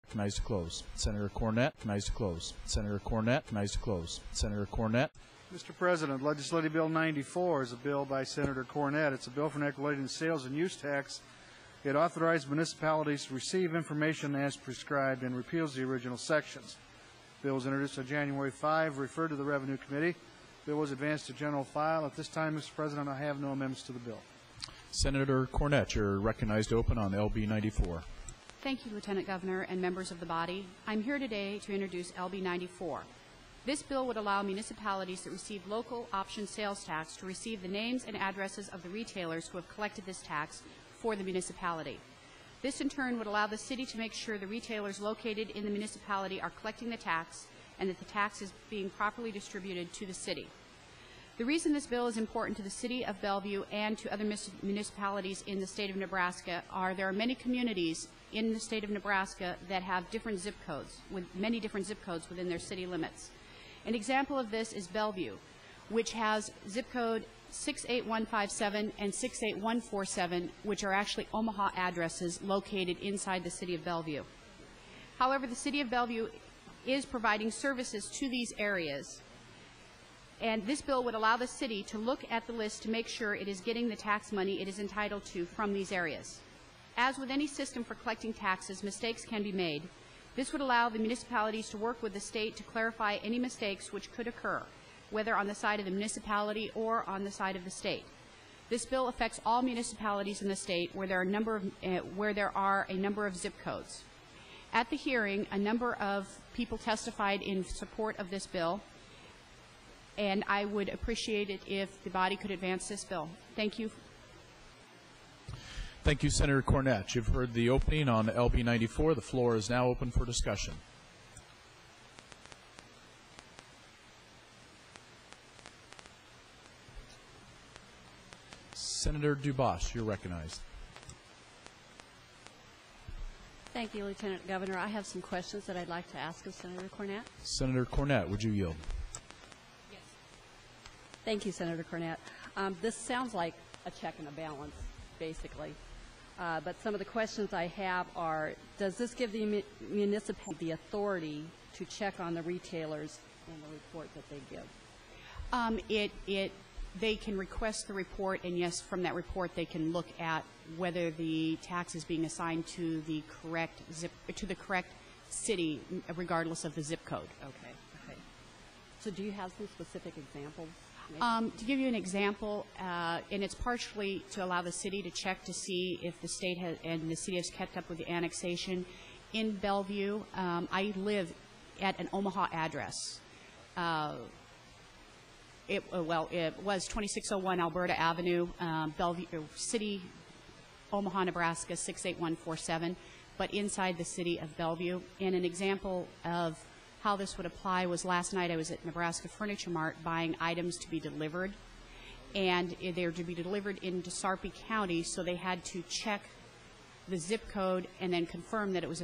recognized to close. Senator Cornett, recognized to close. Senator Cornett, recognized to close. Senator Cornett. Mr. President, Legislative Bill 94 is a bill by Senator Cornett. It's a bill for regulating the sales and use tax. It authorizes municipalities to receive information as prescribed and repeals the original sections. The bill was introduced on January 5, referred to the Revenue Committee. The bill was advanced to general file. At this time, Mr. President, I have no amendments to the bill. Senator Cornett, you're recognized to open on LB 94. Thank you, Lieutenant Governor and members of the body. I'm here today to introduce LB 94. This bill would allow municipalities that receive local option sales tax to receive the names and addresses of the retailers who have collected this tax for the municipality. This in turn would allow the city to make sure the retailers located in the municipality are collecting the tax and that the tax is being properly distributed to the city. The reason this bill is important to the city of Bellevue and to other municipalities in the state of Nebraska are there are many communities in the state of Nebraska that have different zip codes, with many different zip codes within their city limits. An example of this is Bellevue, which has zip code 68157 and 68147, which are actually Omaha addresses located inside the city of Bellevue. However, the city of Bellevue is providing services to these areas, and this bill would allow the city to look at the list to make sure it is getting the tax money it is entitled to from these areas. As with any system for collecting taxes, mistakes can be made. This would allow the municipalities to work with the state to clarify any mistakes which could occur, whether on the side of the municipality or on the side of the state. This bill affects all municipalities in the state where there are a number of zip codes. At the hearing, a number of people testified in support of this bill, and I would appreciate it if the body could advance this bill. Thank you. Thank you, Senator Cornett. You've heard the opening on LB 94. The floor is now open for discussion. Senator Dubas, you're recognized. Thank you, Lieutenant Governor. I have some questions that I'd like to ask of Senator Cornett. Senator Cornett, would you yield? Yes. Thank you, Senator Cornett. This sounds like a check and a balance, basically. But some of the questions I have are, does this give the municipality the authority to check on the retailers in the report that they give? They can request the report, and yes, from that report they can look at whether the tax is being assigned to the correct city, regardless of the zip code. Okay. Okay. So, do you have some specific examples? To give you an example, and it's partially to allow the city to check to see if the state and the city has kept up with the annexation. In Bellevue, I live at an Omaha address. It was 2601 Alberta Avenue, Bellevue City, Omaha, Nebraska 68147, but inside the city of Bellevue. And an example of how this would apply was last night I was at Nebraska Furniture Mart buying items to be delivered, and they were to be delivered into Sarpy County, so they had to check the zip code and then confirm that it was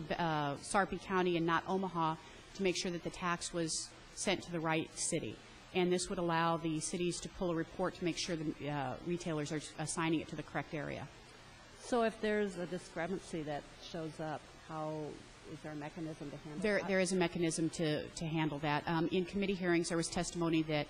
Sarpy County and not Omaha to make sure that the tax was sent to the right city. And this would allow the cities to pull a report to make sure the retailers are assigning it to the correct area. So if there's a discrepancy that shows up, is there a mechanism to handle that? There is a mechanism to handle that. In committee hearings, there was testimony that,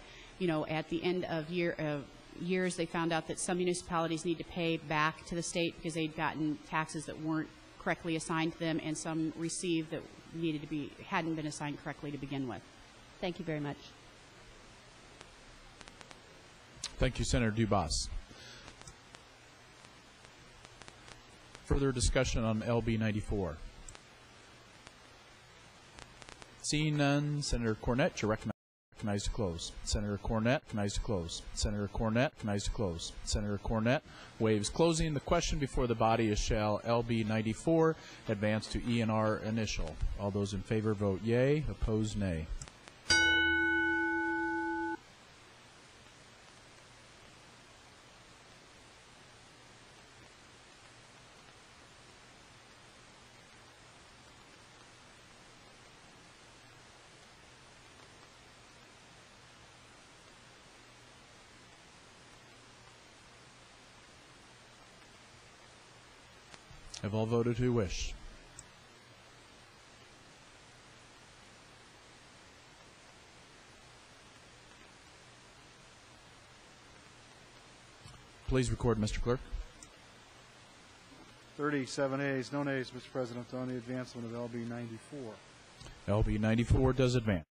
at the end of years, they found out that some municipalities need to pay back to the state because they'd gotten taxes that weren't correctly assigned to them, and some received that hadn't been assigned correctly to begin with. Thank you very much. Thank you, Senator Dubas. Further discussion on LB 94. Seeing none, Senator Cornett, you're recognized to close. Senator Cornett, recognized to close. Senator Cornett, recognized to close. Senator Cornett waives closing. The question before the body is, shall LB 94 advance to E&R initial? All those in favor vote yea, opposed nay. Have all voted who wish? Please record, Mr. Clerk. 37 ayes, no nays, Mr. President, on the advancement of LB 94. LB 94 does advance.